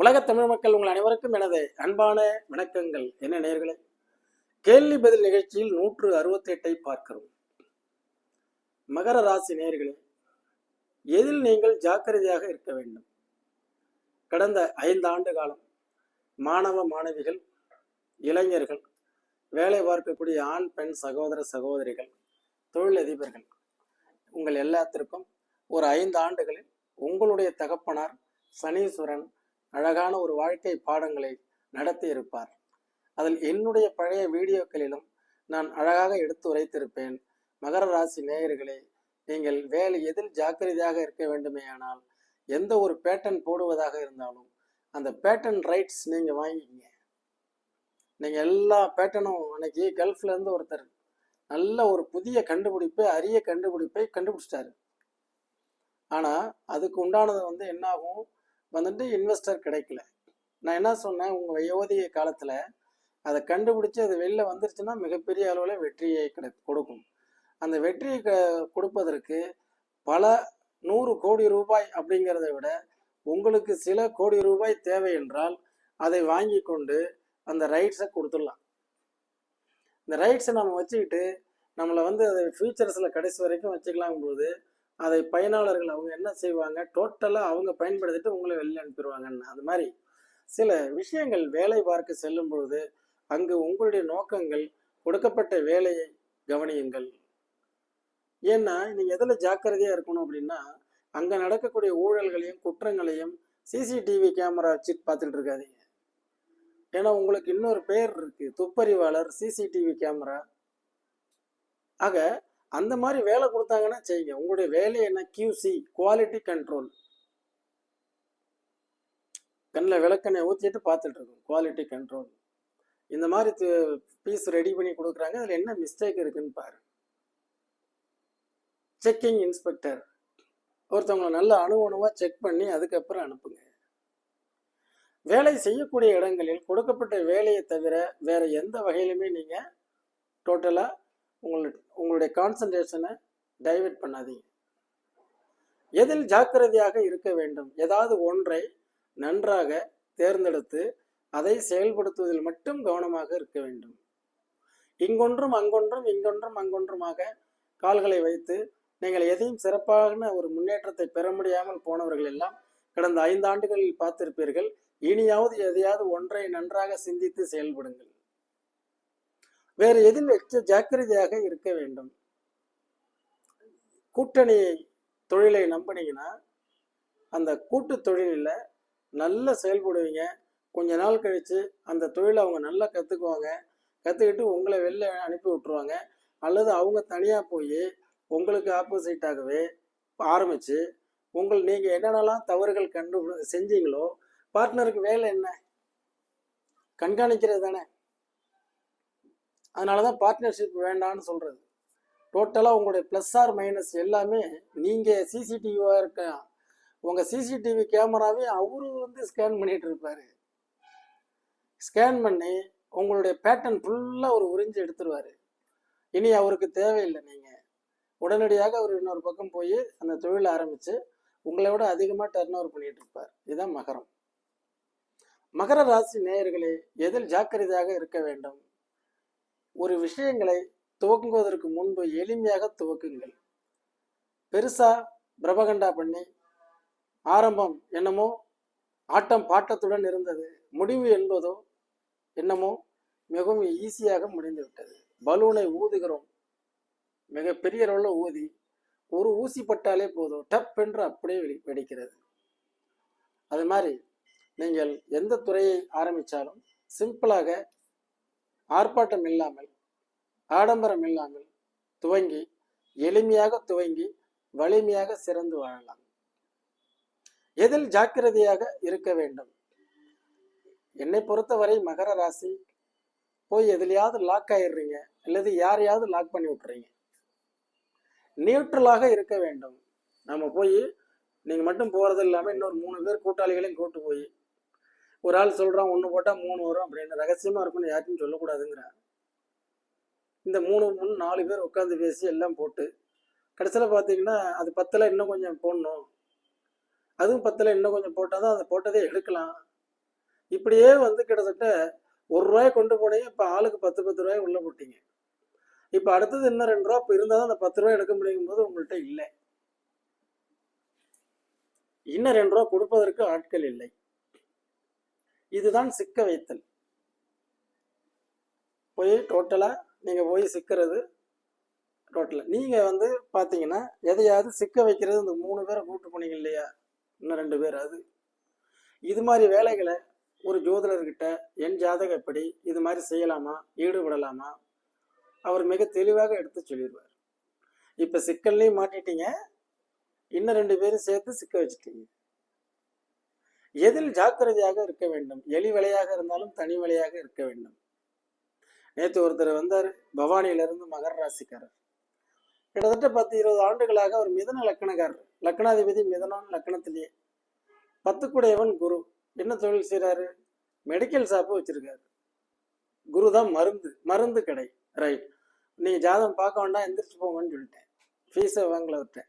உலகத் தமிழ் மக்கள் உங்கள் அனைவருக்கும் எனது அன்பான வணக்கங்கள். என்ன நேயர்களே, கேள்வி பதில் நிகழ்ச்சியில் 168 பார்க்கிறோம். மகர ராசி நேயர்களே, எதில் நீங்கள் ஜாக்கிரதையாக இருக்க வேண்டும்? கடந்த 5 ஆண்டு காலம் மாணவ மாணவிகள், இளைஞர்கள், வேலை பார்க்கக்கூடிய ஆண் பெண் சகோதர சகோதரிகள், தொழிலதிபர்கள், உங்கள் எல்லாத்திற்கும் ஒரு 5 ஆண்டுகளில் உங்களுடைய தகப்பனார் சனீஸ்வரன் அழகான ஒரு வாழ்க்கை பாடங்களை நடத்தி இருப்பார். அதில் என்னுடைய பழைய வீடியோக்களிலும் நான் அழகாக எடுத்து உரைத்திருப்பேன். மகர ராசி நேயர்களே, நீங்கள் எதில் ஜாக்கிரதையாக இருக்க வேண்டுமேயானால், எந்த ஒரு பேட்டர்ன் போடுவதாக இருந்தாலும் அந்த பேட்டர்ன் ரைட்ஸ் நீங்க வாங்கிக்கிங்க. நீங்க எல்லா பேட்டர்னும், அன்னைக்கு கல்ஃப்ல இருந்து ஒருத்தர் நல்ல ஒரு புதிய கண்டுபிடிப்பை, அரிய கண்டுபிடிப்பை கண்டுபிடிச்சிட்டாரு. ஆனா அதுக்கு உண்டானது என்ன ஆகும், இன்வெஸ்டர் கிடைக்கல. நான் என்ன சொன்னேன், உங்க வயோதிக காலத்துல அதை கண்டுபிடிச்சு அது வெளில வந்துருச்சுன்னா மிகப்பெரிய அளவில் வெற்றியை கொடுக்கும். அந்த வெற்றியை கொடுப்பதற்கு பல 100 கோடி ரூபாய் அப்படிங்கிறத விட உங்களுக்கு சில கோடி ரூபாய் தேவை என்றால் அதை வாங்கி கொண்டு அந்த ரைட்ஸை கொடுத்துடலாம். இந்த ரைட்ஸை நம்ம வச்சுக்கிட்டு நம்மளை அதை ஃபியூச்சர்ஸில் கடைசி வரைக்கும் வச்சுக்கலாம் போது அதை பயனாளர்கள் அவங்க என்ன செய்வாங்க, டோட்டலாக அவங்க பயன்படுத்திட்டு உங்களை வெளியில் அனுப்பிடுவாங்கன்னு. அது மாதிரி சில விஷயங்கள் வேலை பார்க்க செல்லும் பொழுது அங்கு உங்களுடைய நோக்கங்கள், கொடுக்கப்பட்ட வேலையை கவனியுங்கள். ஏன்னா நீங்கள் எதில் ஜாக்கிரதையாக இருக்கணும் அப்படின்னா, அங்கே நடக்கக்கூடிய ஊழல்களையும் குற்றங்களையும் சிசிடிவி கேமரா வச்சு பார்த்துட்டு இருக்காதீங்க. ஏன்னா உங்களுக்கு இன்னொரு பேர் இருக்கு, துப்பறிவாளர், சிசிடிவி கேமரா. ஆக அந்த மாதிரி வேலை கொடுத்தாங்கன்னா செய்யுங்க. உங்களுடைய வேலை என்ன, QC, குவாலிட்டி கண்ட்ரோல். கண்ணில் விளக்கெண்ணெய் ஊற்றிட்டு பார்த்துட்டு இருக்கோம், குவாலிட்டி கண்ட்ரோல். இந்த மாதிரி பீஸ் ரெடி பண்ணி கொடுக்குறாங்க, அதில் என்ன மிஸ்டேக் இருக்குன்னு பாரு. செக்கிங் இன்ஸ்பெக்டர் ஒருத்தவங்களை நல்ல அணுவணுவாக செக் பண்ணி அதுக்கப்புறம் அனுப்புங்க. வேலை செய்யக்கூடிய இடங்களில் கொடுக்கப்பட்ட வேலையை தவிர வேற எந்த வகையிலுமே நீங்கள் டோட்டலாக உங்களுடைய கான்சன்ட்ரேஷனை டைவர்ட் பண்ணாதீங்க. எதில் ஜாக்கிரதையாக இருக்க வேண்டும்? ஏதாவது ஒன்றை நன்றாக தேர்ந்தெடுத்து அதை செயல்படுத்துவதில் மட்டும் கவனமாக இருக்க வேண்டும். இங்கொன்றும் அங்கொன்றும் இங்கொன்றும் அங்கொன்றுமாக கால்களை வைத்து நீங்கள் எதையும் சிறப்பான ஒரு முன்னேற்றத்தை பெற முடியாமல் போனவர்கள் எல்லாம் கடந்த 5 ஆண்டுகளில் பார்த்திருப்பீர்கள். இனியாவது எதையாவது ஒன்றை நன்றாக சிந்தித்து செயல்படுங்கள். வேறு எதில் ஜாக்கிரதையாக இருக்க வேண்டும்? கூட்டணி தொழிலை நம்பினீங்கன்னா அந்த கூட்டு தொழிலில் நல்லா செயல்படுவீங்க. கொஞ்ச நாள் கழித்து அந்த தொழிலை அவங்க நல்லா கற்றுக்குவாங்க. கற்றுக்கிட்டு உங்களை வெளில அனுப்பி விட்டுருவாங்க. அல்லது அவங்க தனியாக போய் உங்களுக்கு ஆப்போசிட்டாகவே ஆரம்பித்து நீங்கள் என்னென்னலாம் தவறுகள் செஞ்சீங்களோ, பார்ட்னருக்கு வேலை என்ன, கண்காணிக்கிறது தானே. அதனால தான் பார்ட்னர்ஷிப் வேண்டான்னு சொல்கிறது. டோட்டலாக உங்களுடைய ப்ளஸ் ஆர் மைனஸ் எல்லாமே நீங்கள் சிசிடிவியாக இருக்க, உங்கள் சிசிடிவி கேமராவே அவரு ஸ்கேன் பண்ணிகிட்டு இருப்பார். ஸ்கேன் பண்ணி உங்களுடைய பேட்டர்ன் ஃபுல்லாக அவர் உறிஞ்சி எடுத்துருவார். இனி அவருக்கு தேவையில்லை. நீங்கள் உடனடியாக அவர் இன்னொரு பக்கம் போய் அந்த தொழிலை ஆரம்பித்து உங்களை விட அதிகமாக டர்ன் ஓவர் பண்ணிகிட்டு இருப்பார். இதுதான் மகரம். மகர ராசி நேயர்களே, எதில் ஜாக்கிரதையாக இருக்க வேண்டும்? ஒரு விஷயங்களை துவங்குவதற்கு முன்பு எளிமையாக துவக்குங்கள். பெருசா பிரபகண்டா பண்ணி ஆரம்பம் என்னமோ ஆட்டம் பாட்டத்துடன் இருந்தது, முடிவு என்பதோ என்னமோ மிகவும் ஈஸியாக முடிந்து விட்டது. பலூனை ஊதுகிறோம், மிகப்பெரிய அளவில் ஊதி ஒரு ஊசி பட்டாலே போதும், டப் என்று அப்படியே வெடிக்கிறது. அது மாதிரி நீங்கள் எந்த துறையை ஆரம்பித்தாலும் சிம்பிளாக, ஆர்ப்பாட்டம் இல்லாமல், ஆடம்பரம் இல்லாமல் துவங்கி எளிமையாக துவங்கி வலிமையாக சிறந்து வாழலாம். எதில் ஜாக்கிரதையாக இருக்க வேண்டும்? என்னை பொறுத்தவரை மகர ராசி, போய் எதுலையாவது லாக் ஆயிடுறீங்க அல்லது யாரையாவது லாக் பண்ணி விட்டுறீங்க. நியூட்ரலாக இருக்க வேண்டும். நம்ம போய் நீங்கள் மட்டும் போகிறது இல்லாமல் இன்னொரு 3 பேர் கூட்டாளிகளையும் கூட்டு போய், ஒரு ஆள் சொல்கிறான் 1 போட்டால் 3 வரும் அப்படின்னு ரகசியமாக இருக்குன்னு யாருக்கும் சொல்லக்கூடாதுங்கிறார். இந்த 4 பேர் உட்காந்து பேசி எல்லாம் போட்டு கடைசியில் பார்த்தீங்கன்னா அது 10ல் இன்னும் கொஞ்சம் போடணும், அதுவும் 10ல் இன்னும் கொஞ்சம் போட்டால் தான் அதை போட்டதே எடுக்கலாம். இப்படியே வந்து கிட்டத்தட்ட ₹1 கொண்டு போனீங்க, இப்போ ஆளுக்கு 10 ரூபாய் உள்ள போட்டீங்க. இப்போ அடுத்தது இன்னும் ₹2 இப்போ இருந்தால் தான் அந்த ₹10 எடுக்க முடியும் போது உங்கள்கிட்ட இல்லை. இன்னும் ₹2 கொடுப்பதற்கு ஆட்கள் இல்லை. இதுதான் சிக்க வைத்தல். போய் டோட்டலாக நீங்கள் போய் சிக்கிறது டோட்டலாக நீங்கள் வந்து பார்த்தீங்கன்னா எதையாவது சிக்க வைக்கிறது. இந்த 3 பேரை கூப்பிட்டு போனீங்க இல்லையா, இன்னும் 2 பேர். அது இது மாதிரி வேலைகளை ஒரு ஜோதிடர்கிட்ட என் ஜாதகம் எப்படி, இது மாதிரி செய்யலாமா, ஈடுபடலாமா, அவர் மிக தெளிவாக எடுத்து சொல்லிடுவார். இப்போ சிக்கல்லையும் மாட்டிட்டீங்க, இன்னும் 2 பேரும் சேர்த்து சிக்க வச்சுட்டீங்க. எதில் ஜாக்கிரதையாக இருக்க வேண்டும்? எலி வலையாக இருந்தாலும் தனி வலையாக இருக்க வேண்டும். நேற்று ஒருத்தர் வந்தார், பவானியிலிருந்து, மகர ராசிக்காரர். கிட்டத்தட்ட 10-20 ஆண்டுகளாக அவர் மிதன லக்கணக்காரர், லக்கணாதிபதி மிதனம் லக்கணத்திலேயே. 10 கூடையவன் குரு. என்ன தொழில் செய்கிறாரு? மெடிக்கல் ஷாப்பு வச்சிருக்காரு. குரு தான் மருந்து கடை. ரைட், நீங்கள் ஜாதகம் பார்க்க வேண்டாம், எந்திரிச்சு போங்கன்னு சொல்லிட்டேன். ஃபீஸை வாங்கல விட்டேன்.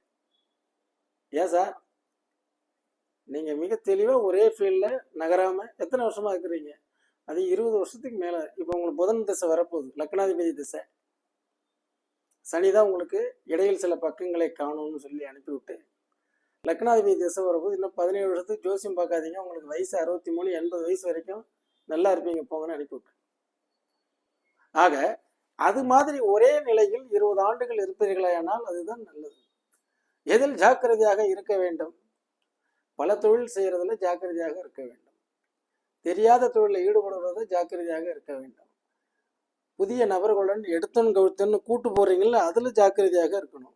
ஏன் சார், நீங்கள் மிக தெளிவாக ஒரே ஃபீல்டில் நகராமல் எத்தனை வருஷமாக இருக்கிறீங்க? அது 20 வருஷத்துக்கு மேலே. இப்போ உங்களுக்கு புதன் திசை வரப்போகுது, லக்னாதிபதி திசை. சனி தான் உங்களுக்கு இடையில் சில பக்கங்களை காணும்னு சொல்லி அனுப்பிவிட்டு, லக்னாதிபதி திசை வரப்போது. இன்னும் 17 வருஷத்துக்கு ஜோசியம் பார்க்காதீங்க, உங்களுக்கு வயசு 63, 80 வயசு வரைக்கும் நல்லா இருப்பீங்க போங்கன்னு அனுப்பிவிட்டு. ஆக அது மாதிரி ஒரே நிலையில் 20 ஆண்டுகள் இருப்பீர்களானால் அதுதான் நல்லது. எதில் ஜாக்கிரதையாக இருக்க வேண்டும்? பல தொழில் செய்யறதுல ஜாக்கிரதையாக இருக்க வேண்டும். தெரியாத தொழிலில் ஈடுபடுறது ஜாக்கிரதையாக இருக்க வேண்டும். புதிய நபர்களுடன் எடுத்தோன்னு கவுத்தன்னு கூட்டு போறீங்களா, அதுல ஜாக்கிரதையாக இருக்கணும்.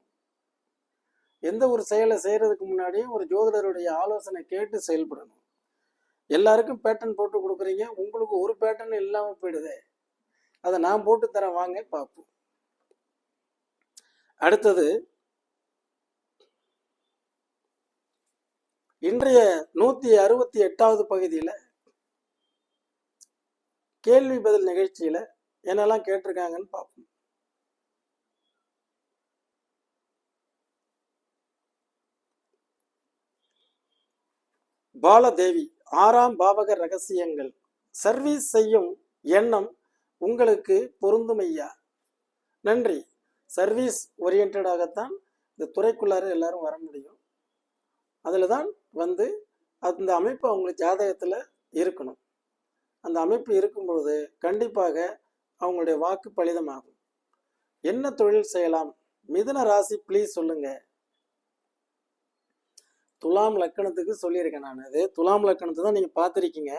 எந்த ஒரு செயலை செய்யறதுக்கு முன்னாடியும் ஒரு ஜோதிடருடைய ஆலோசனை கேட்டு செயல்படணும். எல்லாருக்கும் பேட்டர்ன் போட்டு கொடுக்குறீங்க, உங்களுக்கு ஒரு பேட்டர்ன் இல்லாம போயிடுதே, அதை நான் போட்டு தரேன், வாங்க பார்ப்போம். அடுத்தது, இன்றைய 168வது பகுதியில் கேள்வி பதில் நிகழ்ச்சியில என்னெல்லாம் கேட்டிருக்காங்கன்னு பார்ப்போம். பாலதேவி, 6ஆம் பாவக ரகசியங்கள். சர்வீஸ் செய்யும் எண்ணம் உங்களுக்கு பொருந்தும் ஐயா. நன்றி. சர்வீஸ் ஓரியன்டாகத்தான் இந்த துறைக்குள்ளார எல்லாரும் வர முடியும். அதில் தான் வந்து அந்த அமைப்பு அவங்களுக்கு ஜாதகத்தில் இருக்கணும். அந்த அமைப்பு இருக்கும்பொழுது கண்டிப்பாக அவங்களுடைய வாக்கு பலிதமாகும். என்ன தொழில் செய்யலாம்? மிதுன ராசி ப்ளீஸ் சொல்லுங்க. துலாம் லக்கணத்துக்கு சொல்லியிருக்கேன் நான். அது துலாம் லக்கணத்தை தான் நீங்கள் பார்த்துருக்கீங்க.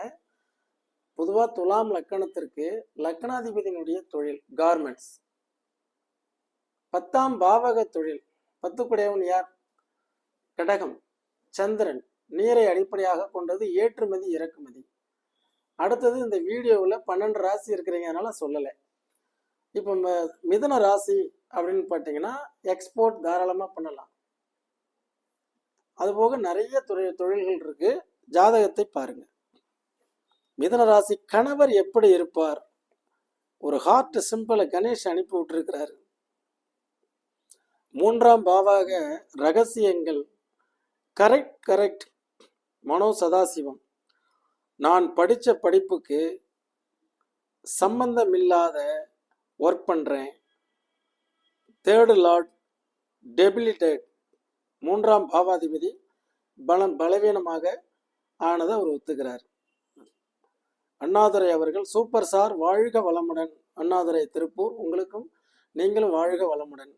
பொதுவாக துலாம் லக்கணத்திற்கு லக்கணாதிபதியினுடைய தொழில் கார்மெண்ட்ஸ். 10ஆம் பாவக தொழில். 10 கூடையவன் யார்? கடகம், சந்திரன். நீரை அடிப்படையாக கொண்டது, ஏற்றுமதி இறக்குமதி. அடுத்தது இந்த வீடியோவில் 12 ராசி இருக்கிறீங்கனால சொல்லலை. இப்போ மிதுன ராசி அப்படின்னு பார்த்தீங்கன்னா எக்ஸ்போர்ட் தாராளமாக பண்ணலாம். அதுபோக நிறைய தொழில்கள் இருக்கு. ஜாதகத்தை பாருங்க. மிதுன ராசி கணவர் எப்படி இருப்பார்? ஒரு ஹார்ட் சிம்பிளை கணேஷ் அனுப்பி விட்டுருக்கிறாரு. 3ஆம் பாவாக ரகசியங்கள். கரெக்ட். மனோ சதாசிவம், நான் படித்த படிப்புக்கு சம்பந்தமில்லாத ஒர்க் பண்ணுறேன். 3rd Lord டெபிலிட்டேட். 3ஆம் பாவாதிபதி பலவீனமாக ஆனதை அவர் ஒத்துக்கிறார். அண்ணாதுரை அவர்கள் சூப்பர் சார், வாழ்க வளமுடன். அண்ணாதுரை திருப்பூர், உங்களுக்கும் நீங்களும் வாழ்க வளமுடன்.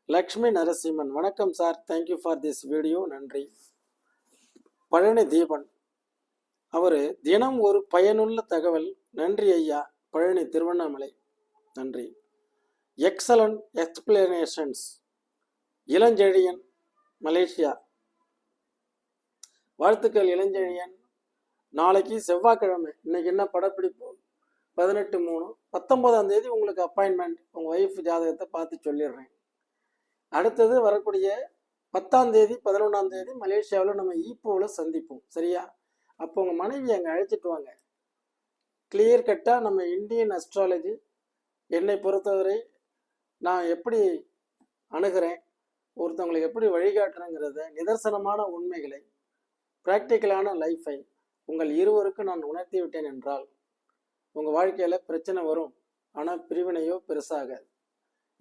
லக்ஷ்மி நரசிம்மன், வணக்கம் sir, thank you for this video, நன்றி. பழனி தீபன், அவர் தினம் ஒரு பயனுள்ள தகவல், நன்றி ஐயா. பழனி திருவண்ணாமலை, நன்றி. Excellent explanations. இளஞ்செழியன், மலேசியா, வாழ்த்துக்கள் இளஞ்செழியன். நாளைக்கு செவ்வாய்க்கிழமை, இன்னைக்கு என்ன படப்பிடிப்பு? 18/3. 19ஆம் தேதி உங்களுக்கு அப்பாயின்மெண்ட். உங்கள் ஒய்ஃப் ஜாதகத்தை பார்த்து சொல்லிடுறேன். அடுத்தது வரக்கூடிய 10ஆம் தேதி 11ஆம் தேதி மலேசியாவில் நம்ம ஈப்போவில் சந்திப்போம், சரியா? அப்போ உங்கள் மனைவி அங்கே அழைச்சிட்டு வாங்க. கிளியர் கட்டாக நம்ம இந்தியன் அஸ்ட்ராலஜி என்னை பொறுத்தவரை நான் எப்படி அணுகிறேன், ஒருத்தவங்களுக்கு எப்படி வழிகாட்டுறேங்கிறத, நிதர்சனமான உண்மைகளை, ப்ராக்டிக்கலான லைஃபை உங்கள் இருவருக்கும் நான் உணர்த்தி விட்டேன் என்றால் உங்கள் வாழ்க்கையில் பிரச்சனை வரும், ஆனால் பிரிவினையோ பெருசாகாது.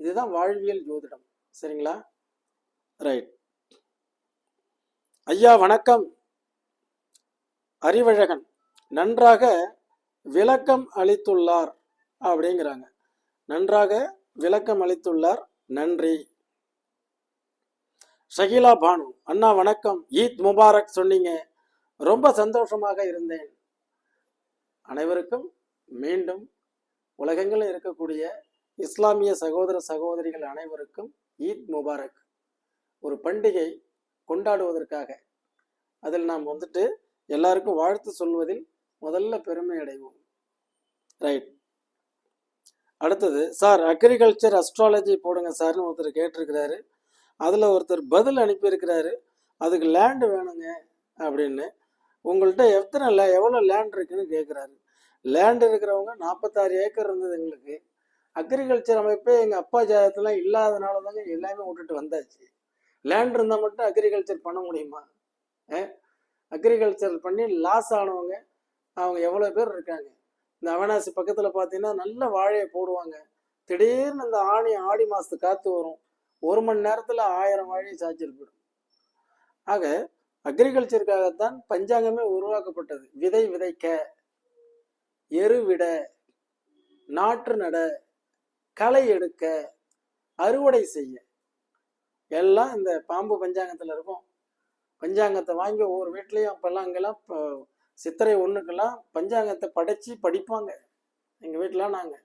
இதுதான் வாழ்வியல் ஜோதிடம். சரிங்களா? ரைட். ஐயா வணக்கம். அறிவழகன் நன்றாக விளக்கம் அளித்துள்ளார் அப்படிங்கிறாங்க. நன்றாக விளக்கம் அளித்துள்ளார், நன்றி. ஷகிலா பானு அண்ணா வணக்கம், ஈத் முபாரக் சொன்னீங்க, ரொம்ப சந்தோஷமாக இருந்தேன். அனைவருக்கும் மீண்டும் உலகங்களில் இருக்கக்கூடிய இஸ்லாமிய சகோதர சகோதரிகள் அனைவருக்கும் ஈத் முபாரக். ஒரு பண்டிகை கொண்டாடுவதற்காக அதில் நாம் எல்லாருக்கும் வாழ்த்து சொல்வதில் முதல்ல பெருமை அடைவோம். ரைட். அடுத்தது, சார் அக்ரிகல்ச்சர் அஸ்ட்ராலஜி போடுங்க சார்னு ஒருத்தர் கேட்டிருக்கிறாரு. அதில் ஒருத்தர் பதில் அனுப்பியிருக்கிறாரு, அதுக்கு லேண்டு வேணுங்க அப்படின்னு. உங்கள்கிட்ட எவ்வளோ லேண்ட் இருக்குன்னு கேட்குறாரு. லேண்ட் இருக்கிறவங்க 46 ஏக்கர் இருந்தது எங்களுக்கு. அக்ரிகல்ச்சர் அமைப்பே எங்கள் அப்பா ஜாதகத்துலாம் இல்லாதனால தாங்க எல்லாமே விட்டுட்டு வந்தாச்சு. லேண்ட் இருந்தால் மட்டும் அக்ரிகல்ச்சர் பண்ண முடியுமா? அக்ரிகல்ச்சர் பண்ணி லாஸ் ஆனவங்க அவங்க எவ்வளோ பேர் இருக்காங்க. இந்த அவனாசி பக்கத்தில் பார்த்தீங்கன்னா நல்ல வாழையை போடுவாங்க. திடீர்னு இந்த ஆடி மாதத்துக்கு காற்று வரும், 1 மணி நேரத்தில் 1000 வாழையை சாய்ச்சிட்டு போயிடும். ஆக அக்ரிகல்ச்சருக்காகத்தான் பஞ்சாங்கமே உருவாக்கப்பட்டது. விதை விதைக்க, எருவிட, நாற்று நட, களை எடுக்க, அறுவடை செய்ய எல்லாம் இந்த பாம்பு பஞ்சாங்கத்தில் இருக்கும். பஞ்சாங்கத்தை வாங்கி ஒவ்வொரு வீட்லேயும் அப்போல்லாம் அங்கெல்லாம் சித்திரை 1க்கெல்லாம் பஞ்சாங்கத்தை படைச்சி படிப்பாங்க எங்கள் வீட்டிலாம் நாங்கள்.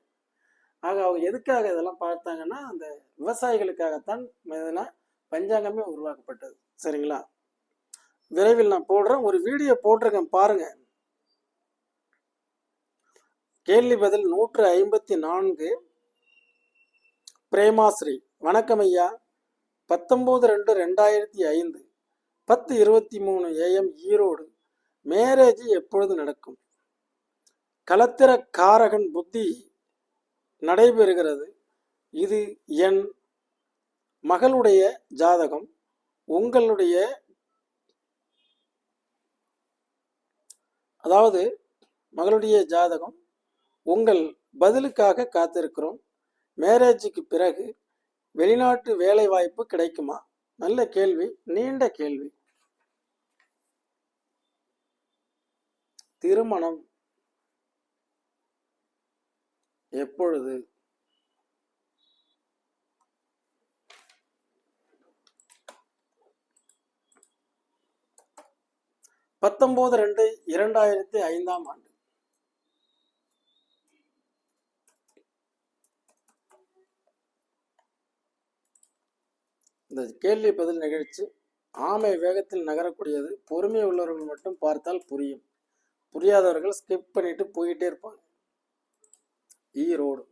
ஆக அவங்க எதுக்காக இதெல்லாம் பார்த்தாங்கன்னா அந்த விவசாயிகளுக்காகத்தான் பஞ்சாங்கமே உருவாக்கப்பட்டது. சரிங்களா? விரைவில் நான் போடுறேன், ஒரு வீடியோ போட்டிருக்கேன் பாருங்க. கேள்வி பதில் 154. பிரேமாஸ்ரீ வணக்கம் ஐயா, 19/2/2005 10:23 AM ஈரோடு. மேரேஜ் எப்பொழுது நடக்கும்? கலத்திர காரகன் புத்தி நடைபெறுகிறது. இது என் மகளுடைய ஜாதகம். உங்களுடைய மகளுடைய ஜாதகம். உங்கள் பதிலுக்காக காத்திருக்கிறோம். மேரேஜுக்கு பிறகு வெளிநாட்டு வேலை வாய்ப்பு கிடைக்குமா? நல்ல கேள்வி, நீண்ட கேள்வி. திருமணம் எப்பொழுது? பத்தொன்பது 2/2005 இந்த கேள்வி பதில் நிகழ்ச்சி ஆமை வேகத்தில் நகரக்கூடியது. பொறுமை உள்ளவர்கள் மட்டும் பார்த்தால் புரியும், புரியாதவர்கள் ஸ்கிப் பண்ணிட்டு போயிட்டே இருப்பாங்க. ஈரோடு.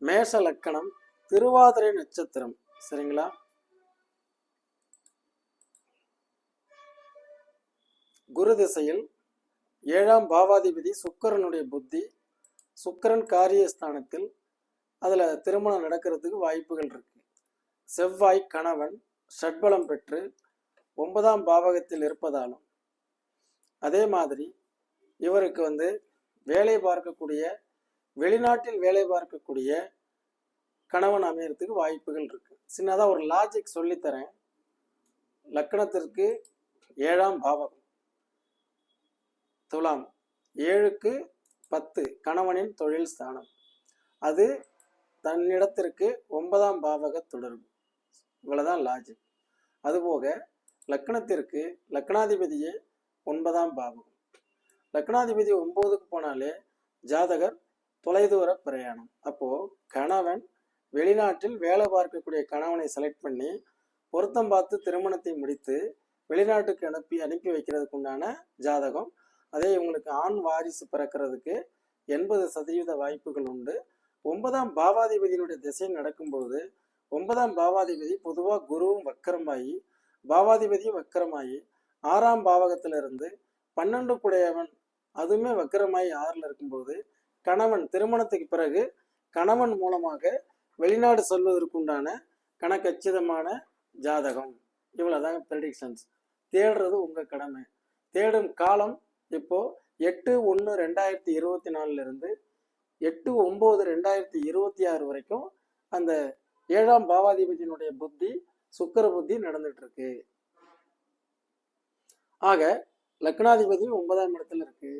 மேஷ லக்கணம், திருவாதிரை நட்சத்திரம். சரிங்களா? குரு திசையில் 7ஆம் பாவாதிபதி சுக்கிரனுடைய புத்தி. சுக்கிரன் காரியஸ்தானத்தில், அதில் திருமணம் நடக்கிறதுக்கு வாய்ப்புகள் இருக்கு. செவ்வாய் கணவன் ஷட்பலம் பெற்று 9ஆம் பாவகத்தில் இருப்பதாலும், அதே மாதிரி இவருக்கு வேலை பார்க்கக்கூடிய, வெளிநாட்டில் வேலை பார்க்கக்கூடிய கணவன் அமையறதுக்கு வாய்ப்புகள் இருக்கு. சின்னதாக ஒரு லாஜிக் சொல்லித்தரேன். லக்கணத்திற்கு 7ஆம் பாவகம் துலாம், 7க்கு 10 கணவனின் தொழில் ஸ்தானம். அது தன்னிடத்திற்கு 9ஆம் பாவக தொடர்பு. இவ்வளவுதான் லாஜிக். அதுபோக லக்கணத்திற்கு லக்னாதிபதியே 9ஆம் பாவகம். லக்னாதிபதி 9க்கு போனாலே ஜாதகர் தொலைதூர பிரயாணம். அப்போ கணவன் வெளிநாட்டில் வேலை பார்க்கக்கூடிய கணவனை செலக்ட் பண்ணி பொருத்தம் பார்த்து திருமணத்தை முடித்து வெளிநாட்டுக்கு அனுப்பி வைக்கிறதுக்கு உண்டான ஜாதகம். அதே இவங்களுக்கு ஆண் வாரிசு பிறக்கிறதுக்கு 80% வாய்ப்புகள் உண்டு. 9ஆம் பாவாதிபதியினுடைய திசை நடக்கும்பொழுது 9ஆம் பாவாதிபதி பொதுவாக குருவும் வக்கரமாயி, பாவாதிபதியும் வக்கரமாயி 6ஆம் பாவகத்திலிருந்து 12 குடையவன் அதுவுமே வக்கரமாயி 6ல் இருக்கும்போது கணவன் திருமணத்துக்கு பிறகு கணவன் மூலமாக வெளிநாடு செல்வதற்குண்டான கணக்கச்சிதமான ஜாதகம். இவ்வளவுதாங்க ப்ரெடிக்ஷன்ஸ். தேடுறது உங்க கடமை. தேடும் காலம் இப்போ 8/1/2024 இருந்து 8/9/2026 வரைக்கும் அந்த 7ஆம் பாவாதிபதியினுடைய புத்தி சுக்கிர புத்தி நடந்துட்டு இருக்கு. ஆக லக்னாதிபதி 9ஆம் இடத்துல இருக்கு.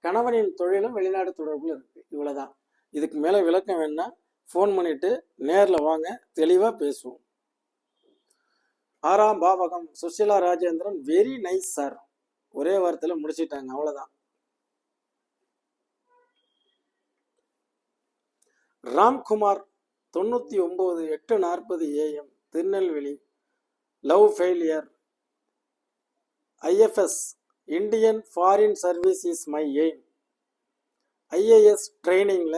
கணவனின் தொழிலும் வெளிநாடு தொடர்புல இருக்கு. இவ்வளவுதான். இதுக்கு மேல விளக்கம் வேணா ஃபோன் பண்ணிட்டு நேர்ல வாங்க, தெளிவா பேசுவோம். 6ஆம் பாவகம் Sushila Rajendran, very nice sir. ஒரே வாரத்துல முடிச்சிட்டாங்க, அவ்வளவுதான். Ramkumar 99/8/40 AM Tirunelveli, love failure, IFS Indian foreign service is my aim. IAS ட்ரைனிங்ல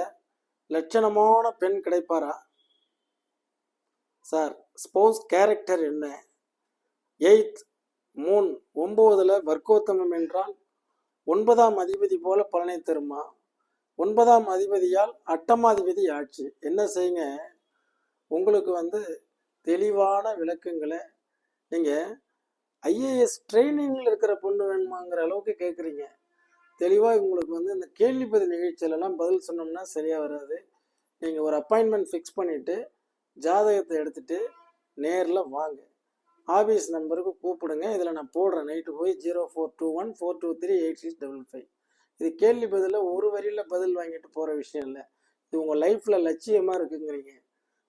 லட்சணமான பெண் கிடைப்பாரா சார்? ஸ்பௌஸ் கேரக்டர் என்ன? 8th மூன் 9ல் வர்க்கோத்தமம் என்றால் 9ஆம் அதிபதி போல பலனை தருமா? 9ஆம் அதிபதியால் அட்டமாதிபதி ஆட்சி. என்ன செய்யுங்க, உங்களுக்கு தெளிவான விளக்கங்களை நீங்கள் IAS ட்ரைனிங்கில் இருக்கிற பொண்ணு வேணுமாங்கிற அளவுக்கு கேட்குறீங்க. தெளிவாக உங்களுக்கு இந்த கேள்வி பதில் நிகழ்ச்சியிலலாம் பதில் சொன்னோம்னா சரியாக வராது. நீங்கள் ஒரு அப்பாயின்மெண்ட் ஃபிக்ஸ் பண்ணிவிட்டு ஜாதகத்தை எடுத்துகிட்டு நேரில் வாங்க. ஆஃபீஸ் நம்பருக்கு கூப்பிடுங்க. இதில் நான் போடுறேன். நைட்டு போய் 0421423865. இது கேள்வி பதில் ஒரு வரியில் பதில் வாங்கிட்டு போகிற விஷயம் இல்லை. இது உங்கள் லைஃப்பில் லட்சியமாக இருக்குங்கிறீங்க.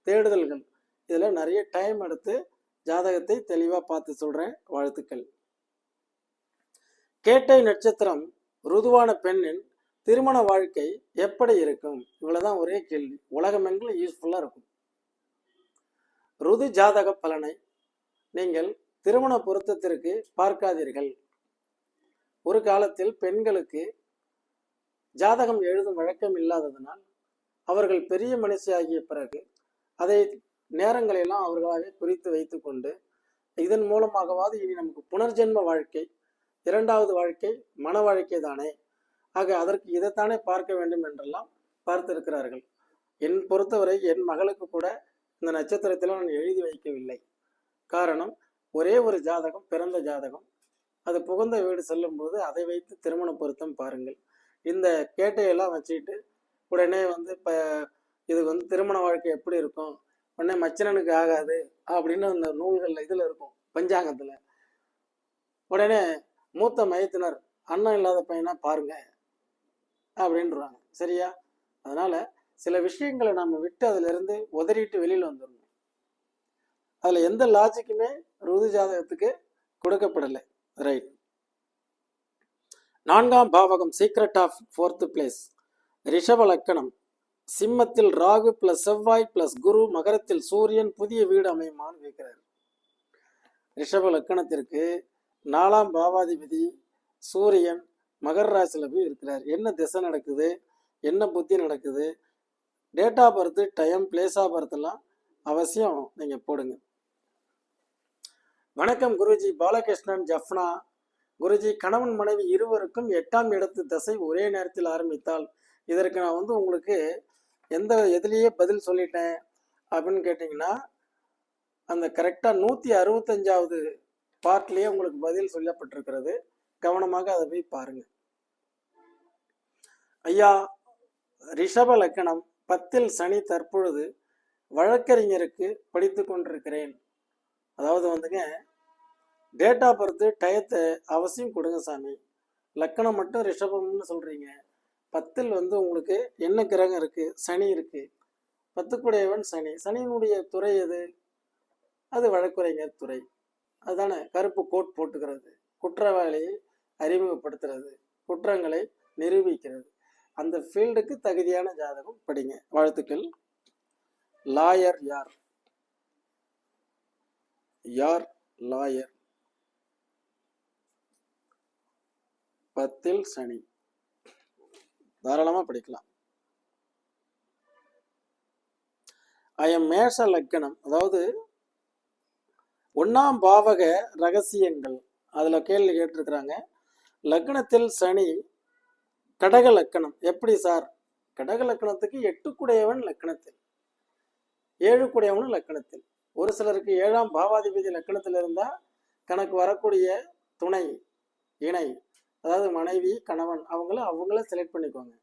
தேடுதல்கள் இதில் நிறைய டைம் எடுத்து ஜாதகத்தை தெளிவாக பார்த்து சொல்கிறேன். வாழ்த்துக்கள். கேட்டை நட்சத்திரம் ருதுவான பெண்ணின் திருமண வாழ்க்கை எப்படி இருக்கும்? இவ்வளவுதான் ஒரே கேள்வி. உலகமெங்கிலும் யூஸ்ஃபுல்லாக இருக்கும். ருது ஜாதக பலனை நீங்கள் திருமண பொருத்தத்திற்கு பார்க்காதீர்கள். ஒரு காலத்தில் பெண்களுக்கு ஜாதகம் எழுதும் வழக்கம் இல்லாததனால் அவர்கள் பெரிய மனுஷியாகிய பிறகு அதை நேரங்களெல்லாம் அவர்களாக குறித்து வைத்து கொண்டு இதன் மூலமாகவாது இனி நமக்கு புனர்ஜென்ம வாழ்க்கை, இரண்டாவது வாழ்க்கை மன வாழ்க்கை தானே, ஆக அதற்கு இதைத்தானே பார்க்க வேண்டும் என்றெல்லாம் பார்த்திருக்கிறார்கள். என் பொறுத்தவரை என் மகளுக்கு கூட இந்த நட்சத்திரத்தில் நான் எழுதி வைக்கவில்லை. காரணம், ஒரே ஒரு ஜாதகம், பிறந்த ஜாதகம், அது புகுந்த வீடு செல்லும்போது அதை வைத்து திருமண பொருத்தம் பாருங்கள். இந்த கேட்டையெல்லாம் வச்சுக்கிட்டு உடனே இப்போ இது திருமண வாழ்க்கை எப்படி இருக்கும், உடனே மச்சனனுக்கு ஆகாது அப்படின்னு அந்த நூல்களில் இதில் இருக்கும், பஞ்சாங்கத்தில். உடனே மூத்த மையத்தினர் அண்ணன் இல்லாத பையனா பாருங்க அப்படின்றாங்க. சரியா? அதனால சில விஷயங்களை நம்ம விட்டு அதிலிருந்து உதறிட்டு வெளியில் வந்துடணும். அதில் எந்த லாஜிக்குமே ருது ஜாதகத்துக்கு கொடுக்கப்படலை. ரைட். 4ஆம் பாவகம் சீக்ரெட் ஆஃப் 4th பிளேஸ் ரிஷப லக்கணம். சிம்மத்தில் ராகு பிளஸ் செவ்வாய் பிளஸ் குரு, மகரத்தில் சூரியன். புதிய வீடு அமையுமான்னு கேட்கிறார். ரிஷப லக்கணத்திற்கு 4ஆம் பாவாதிபதி சூரியன் மகர ராசியில் போய் இருக்கிறார். என்ன திசை நடக்குது, என்ன புத்தி நடக்குது, date of birth, time, place of birth எல்லாம் அவசியம் நீங்கள் போடுங்க. வணக்கம் குருஜி. பாலகிருஷ்ணன், ஜஃப்னா. குருஜி, கணவன் மனைவி இருவருக்கும் 8ஆம் இடத்து தசை ஒரே நேரத்தில் ஆரம்பித்தால் இதற்கு நான் உங்களுக்கு எதுலேயே பதில் சொல்லிட்டேன் அப்படின்னு கேட்டிங்கன்னா, அந்த கரெக்டாக 165வது பார்ட்லேயே உங்களுக்கு பதில் சொல்லப்பட்டிருக்கிறது. கவனமாக அதை போய் பாருங்க. ஐயா, ரிஷப லக்கணம் 10ல் சனி தற்பொழுது வழக்கறிஞருக்கு படித்து கொண்டிருக்கிறேன். அதாவது டேட் ஆஃப் பர்த் டயத்தை அவசியம் கொடுங்க சாமி. லக்கணம் மட்டும் ரிஷபம்னு சொல்கிறீங்க. 10ல் உங்களுக்கு என்ன கிரகம் இருக்குது? சனி இருக்குது. 10க்குடையவன் சனி. சனியினுடைய துறை எது? அது வழக்குரைஞர் துறை. அதுதானே கருப்பு கோட் போட்டுக்கிறது, குற்றவாளியை அறிமுகப்படுத்துறது, குற்றங்களை நிரூபிக்கிறது. அந்த ஃபீல்டுக்கு தகுதியான ஜாதகம் படிங்க. வாழ்த்துக்கள். லாயர் யார்? யார் லாயர்? 10ல் சனி. தாராளமாக படிக்கலாம். மேஷ லக்கணம், அதாவது 1ஆம் பாவக ரகசியங்கள், அதில் கேள்வி கேட்டிருக்கிறாங்க. லக்னத்தில் சனி, கடக லக்கணம். எப்படி சார்? கடக லக்கணத்துக்கு 8க்குடையவன் லக்கணத்தில், 7க்குடையவனும் லக்கணத்தில். ஒரு சிலருக்கு 7ஆம் பாவாதிபதி லக்கணத்தில் இருந்தால் கணக்கு வரக்கூடிய துணை இணை, அதாவது மனைவி கணவன், அவங்கள செலக்ட் பண்ணிக்கோங்க.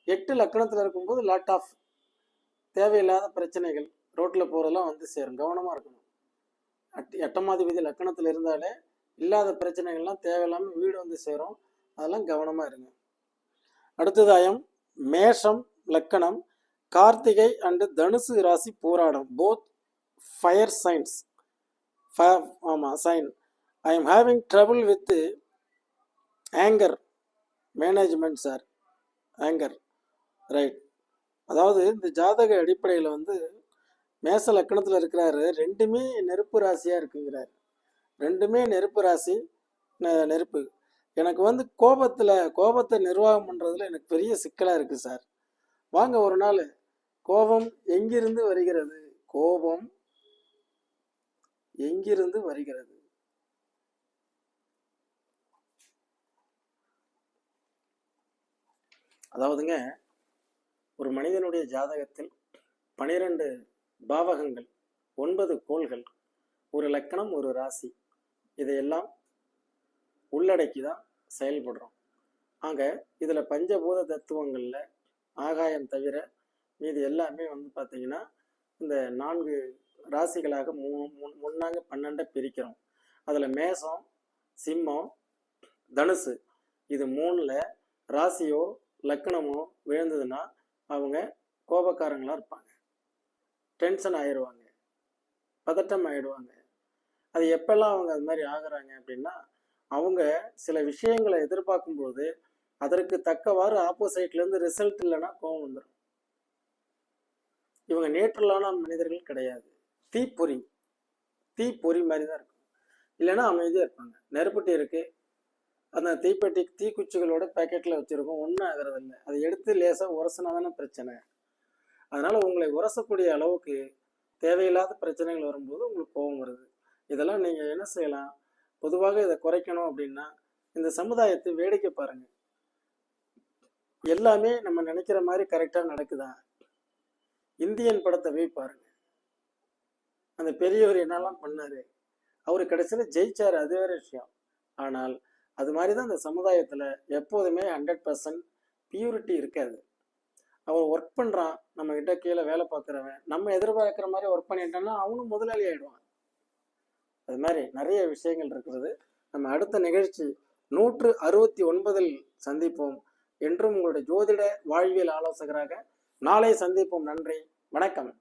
8 லக்கணத்தில் இருக்கும்போது லாட் ஆஃப் தேவையில்லாத பிரச்சனைகள், ரோட்டில் போகிறதெல்லாம் வந்து சேரும். கவனமாக இருக்கணும். 8ஆம் அதிபதி லக்கணத்தில் இருந்தாலே இல்லாத பிரச்சனைகள்லாம் தேவையில்லாமல் வீடு வந்து சேரும். அதெல்லாம் கவனமாக இருங்க. அடுத்ததாயம் மேஷம் லக்கணம், கார்த்திகை அண்டு தனுசு ராசி போராடும். Both fire signs. ஆமாம், sign. I am having trouble with anger management sir. Anger, right. அதாவது இந்த ஜாதக அடிப்படையில் வந்து மேச லக்கணத்தில் இருக்கிறாரு, ரெண்டுமே நெருப்பு ராசியாக இருக்குங்கிறார். ரெண்டுமே நெருப்பு ராசி, நெருப்பு. எனக்கு வந்து கோபத்தை நிர்வாகம் பண்ணுறதுல எனக்கு பெரிய சிக்கலாக இருக்குது சார். வாங்க ஒரு நாள், கோபம் எங்கிருந்து வருகிறது, கோபம் எங்கிருந்து வருகிறது? அதாவதுங்க, ஒரு மனிதனுடைய ஜாதகத்தில் 12 பாவகங்கள், 9 கோள்கள், ஒரு லக்கணம், ஒரு ராசி, இதையெல்லாம் உள்ளடக்கி தான் செயல்படுறோம். ஆக இதில் பஞ்சபூத தத்துவங்களில் ஆகாயம் தவிர மீது எல்லாமே வந்து பார்த்திங்கன்னா இந்த 4 ராசிகளாக முன்னாங்க 12 பிரிக்கிறோம். அதில் மேசம், சிம்மம், தனுசு, இது 3ல் ராசியோ லக்கணமோ விழுந்ததுன்னா அவங்க கோபக்காரங்களாக இருப்பாங்க, டென்ஷன் ஆயிடுவாங்க, பதட்டம் ஆயிடுவாங்க. அது எப்பெல்லாம் அவங்க அது மாதிரி ஆகுறாங்க அப்படின்னா, அவங்க சில விஷயங்களை எதிர்பார்க்கும்போது அதற்கு தக்கவாறு ஆப்போசைட்லேருந்து ரிசல்ட் இல்லைன்னா கோபம் வந்துடும். இவங்க நேற்றுலான மனிதர்கள் கிடையாது. தீப்பொறி மாதிரி தான் இருக்கும். இல்லைன்னா அமைதியாக இருப்பாங்க. நெருப்பட்டி இருக்கு, அந்த தீப்பெட்டி தீக்குச்சிகளோட பேக்கெட்டில் வச்சுருக்கோம், ஒன்றும் ஆகிறது இல்லை. அதை எடுத்து லேசாக உரசினா தானே பிரச்சனை. அதனால் உங்களை உரசக்கூடிய அளவுக்கு தேவையில்லாத பிரச்சனைகள் வரும்போது உங்களுக்கு கோபம் வருது. இதெல்லாம் நீங்கள் என்ன செய்யலாம், பொதுவாக இதை குறைக்கணும் அப்படின்னா இந்த சமுதாயத்தை வேடிக்கை பாருங்கள். எல்லாமே நம்ம நினைக்கிற மாதிரி கரெக்டாக நடக்குதா? இந்தியன் படத்தை போய் பாருங்க. அந்த பெரியவர் என்னெல்லாம் பண்ணாரு, அவர் கடைசியில் ஜெயிச்சாரு, அது வேற விஷயம். ஆனால் அது மாதிரி தான் இந்த சமுதாயத்தில் எப்போதுமே 100% பியூரிட்டி இருக்காது. அவர் ஒர்க் பண்ணுறான், நம்ம கிட்ட கீழே வேலை பார்க்குறவன் நம்ம எதிர்பார்க்குற மாதிரி ஒர்க் பண்ணிட்டான்னா அவனும் முதலாளி ஆகிடுவான். அது மாதிரி நிறைய விஷயங்கள் இருக்கிறது. நம்ம அடுத்த நிகழ்ச்சி 169 சந்திப்போம். என்றும் உங்களுடைய ஜோதிட வாழ்வியல் ஆலோசகராக நாளை சந்திப்போம். நன்றி, வணக்கம்.